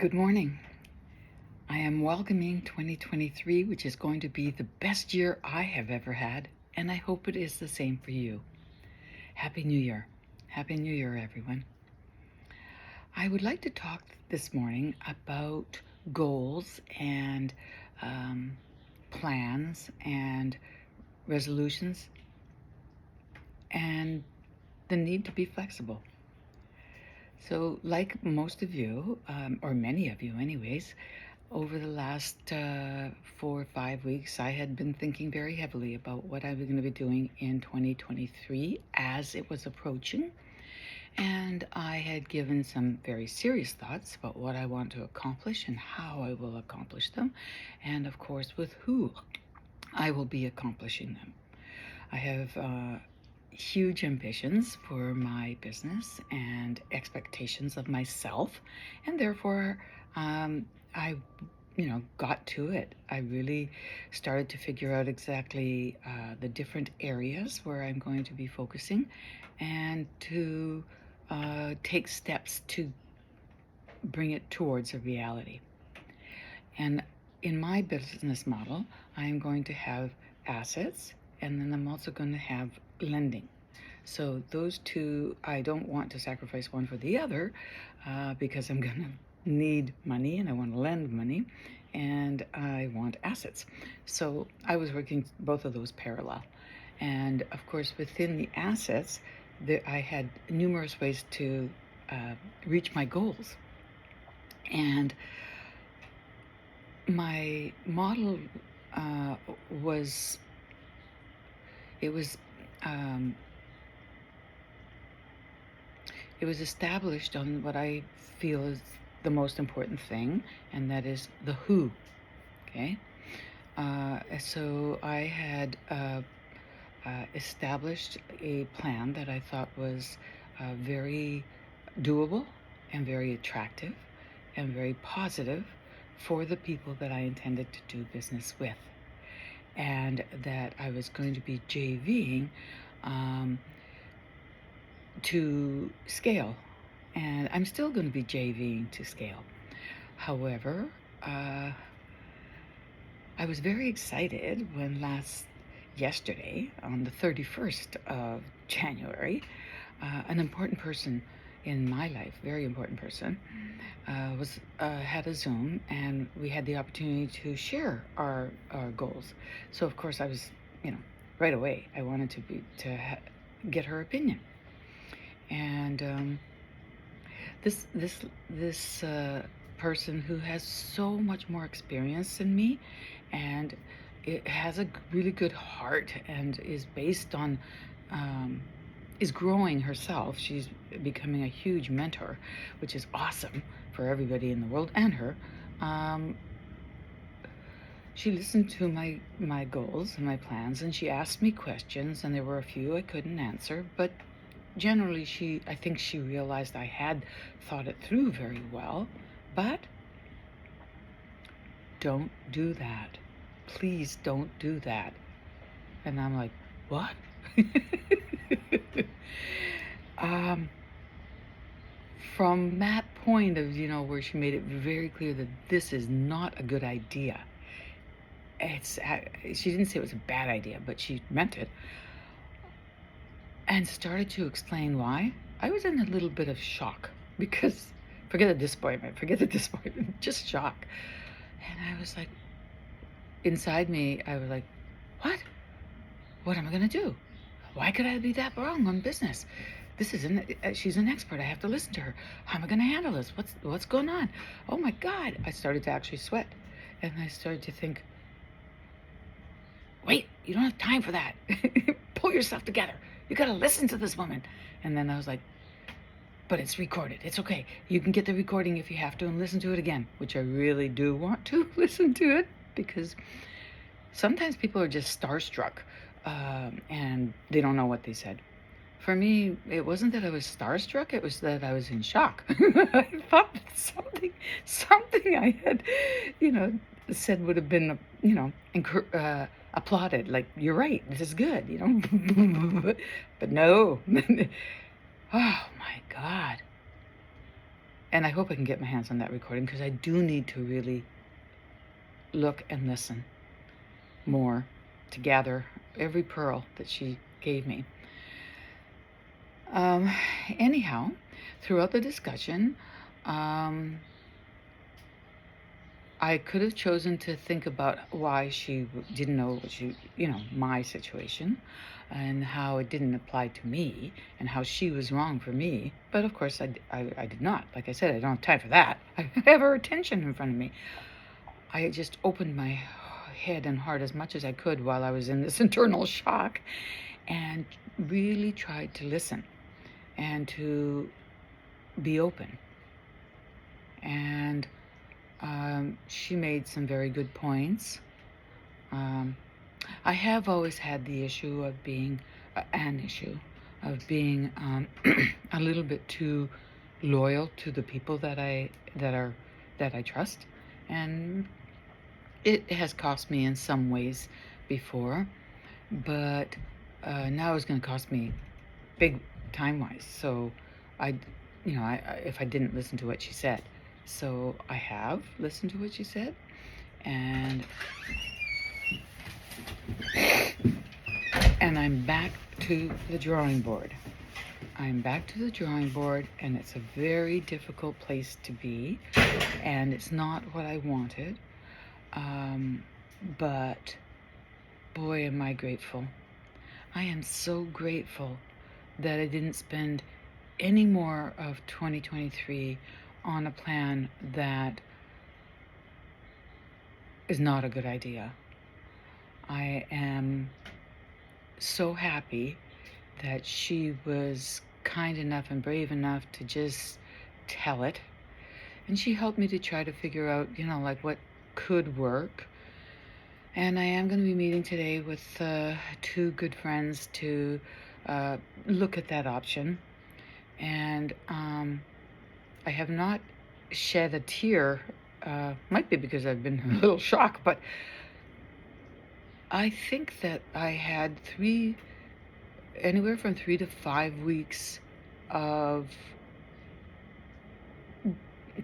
Good morning. I am welcoming 2023, which is going to be the best year I have ever had, and I hope it is the same for you. Happy New Year. Happy New Year, everyone. I would like to talk this morning about goals and plans and resolutions and the need to be flexible. So, like most of you, or many of you, anyways, over the last 4 or 5 weeks, I had been thinking very heavily about what I was going to be doing in 2023 as it was approaching. And I had given some very serious thoughts about what I want to accomplish and how I will accomplish them. And of course, with who I will be accomplishing them. I have huge ambitions for my business and expectations of myself, and therefore I got to it. I really started to figure out exactly the different areas where I'm going to be focusing and to take steps to bring it towards a reality. And in my business model, I'm going to have assets, and then I'm also going to have lending. So those two, I don't want to sacrifice one for the other because I'm going to need money and I want to lend money and I want assets. So I was working both of those parallel. And of course, within the assets, I had numerous ways to reach my goals. And my model was established on what I feel is the most important thing, and that is the who. Okay, so I had established a plan that I thought was very doable and very attractive and very positive for the people that I intended to do business with, and that I was going to be JVing to scale, and I'm still going to be JVing to scale. However, I was very excited when yesterday, on the 31st of January, an important person in my life, very important person, had a Zoom, and we had the opportunity to share our goals. So of course I was, right away I wanted to get her opinion. And this person who has so much more experience than me, and it has a really good heart, and is based on is growing herself. She's becoming a huge mentor, which is awesome for everybody in the world and her. She listened to my goals and my plans, and she asked me questions, and there were a few I couldn't answer, but generally I think she realized I had thought it through very well. But don't do that. Please don't do that. And I'm like, what? From that point of, where she made it very clear that this is not a good idea. She didn't say it was a bad idea, but she meant it. And started to explain why. I was in a little bit of shock because, forget the disappointment, just shock. And I was like, inside me, I was like, what? What am I going to do? Why could I be that wrong on business? She's an expert. I have to listen to her. How am I going to handle this? What's going on? Oh my God. I started to actually sweat. And I started to think, wait, you don't have time for that. Pull yourself together. You got to listen to this woman. And then I was like, but it's recorded. It's okay. You can get the recording if you have to and listen to it again, which I really do want to listen to it, because sometimes people are just starstruck and they don't know what they said. For me, it wasn't that I was starstruck, it was that I was in shock. I thought that something I had, said would have been, applauded. Like, you're right, this is good, But no. Oh my God. And I hope I can get my hands on that recording, because I do need to really look and listen more to gather every pearl that she gave me. Anyhow, throughout the discussion, I could have chosen to think about why she didn't know what my situation, and how it didn't apply to me, and how she was wrong for me. But of course, I did not. Like I said, I don't have time for that. I have her attention in front of me. I just opened my head and heart as much as I could while I was in this internal shock, and really tried to listen and to be open. And she made some very good points. I have always had the issue of being a little bit too loyal to the people that I trust, and it has cost me in some ways before, but now it's going to cost me big time-wise. So if I didn't listen to what she said. So I have listened to what she said, and I'm back to the drawing board. I'm back to the drawing board, and it's a very difficult place to be, and it's not what I wanted. But boy, am I grateful. I am so grateful that I didn't spend any more of 2023 on a plan that is not a good idea. I am so happy that she was kind enough and brave enough to just tell it. And she helped me to try to figure out, what could work. And I am going to be meeting today with 2 good friends to look at that option. And I have not shed a tear. Might be because I've been a little shocked, but I think that I had anywhere from 3 to 5 weeks of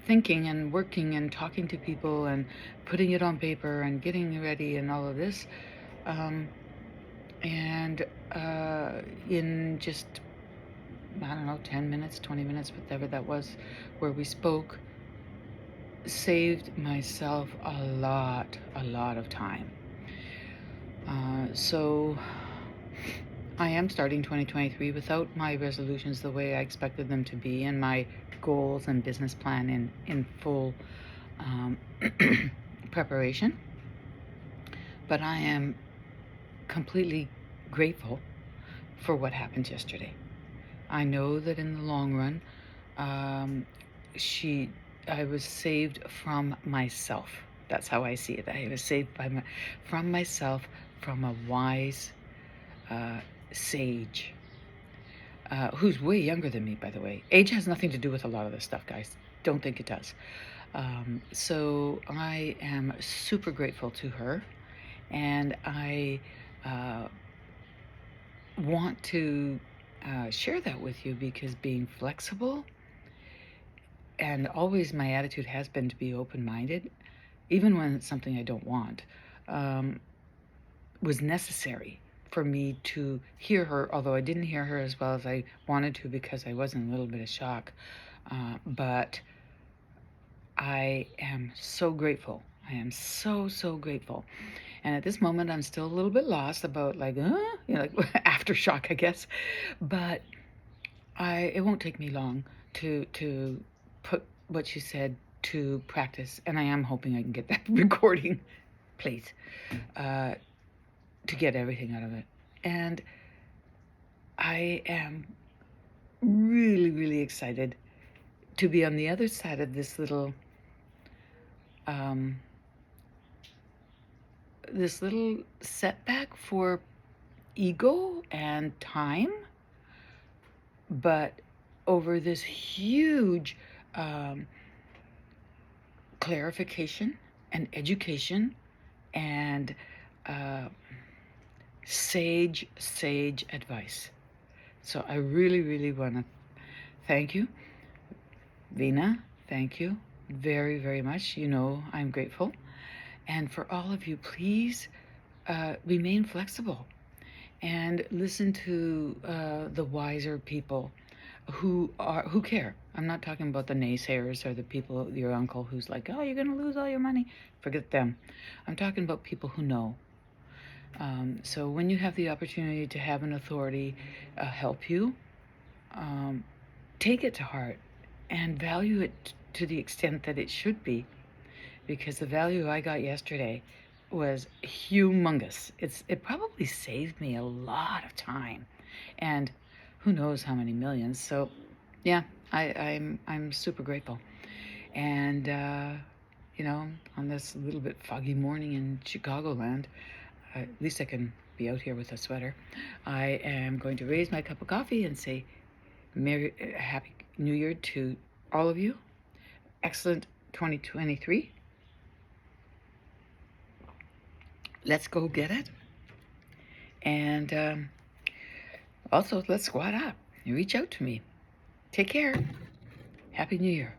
thinking and working and talking to people and putting it on paper and getting ready and all of this. And in just, I don't know, 10 minutes, 20 minutes, whatever that was, where we spoke, saved myself a lot of time. So I am starting 2023 without my resolutions the way I expected them to be, and my goals and business plan in full preparation. But I am completely grateful for what happened yesterday. I know that in the long run, I was saved from myself. That's how I see it. I was saved from myself, from a wise sage, who's way younger than me, by the way. Age has nothing to do with a lot of this stuff, guys. Don't think it does. So I am super grateful to her, and I want to share that with you, because being flexible, and always my attitude has been to be open-minded, even when it's something I don't want, was necessary for me to hear her, although I didn't hear her as well as I wanted to, because I was in a little bit of shock. But I am so grateful. I am so grateful. And at this moment, I'm still a little bit lost about like aftershock, I guess. But it won't take me long to put what she said to practice. And I am hoping I can get that recording, please, to get everything out of it. And I am really excited to be on the other side of this little setback for ego and time, but over this huge clarification and education and sage advice. So I really want to thank you, Veena, thank you very, very much. You know I'm grateful. And for all of you, please remain flexible and listen to the wiser people who care. I'm not talking about the naysayers or the people, your uncle who's like, oh, you're going to lose all your money. Forget them. I'm talking about people who know. So when you have the opportunity to have an authority help you, um, take it to heart and value it to the extent that it should be, because the value I got yesterday was humongous. It probably saved me a lot of time, and who knows how many millions. So, yeah, I'm super grateful. And you know, on this little bit foggy morning in Chicagoland, at least I can be out here with a sweater. I am going to raise my cup of coffee and say, Happy New Year to all of you. Excellent 2023. Let's go get it. And also, let's squat up and reach out to me. Take care. Happy New Year.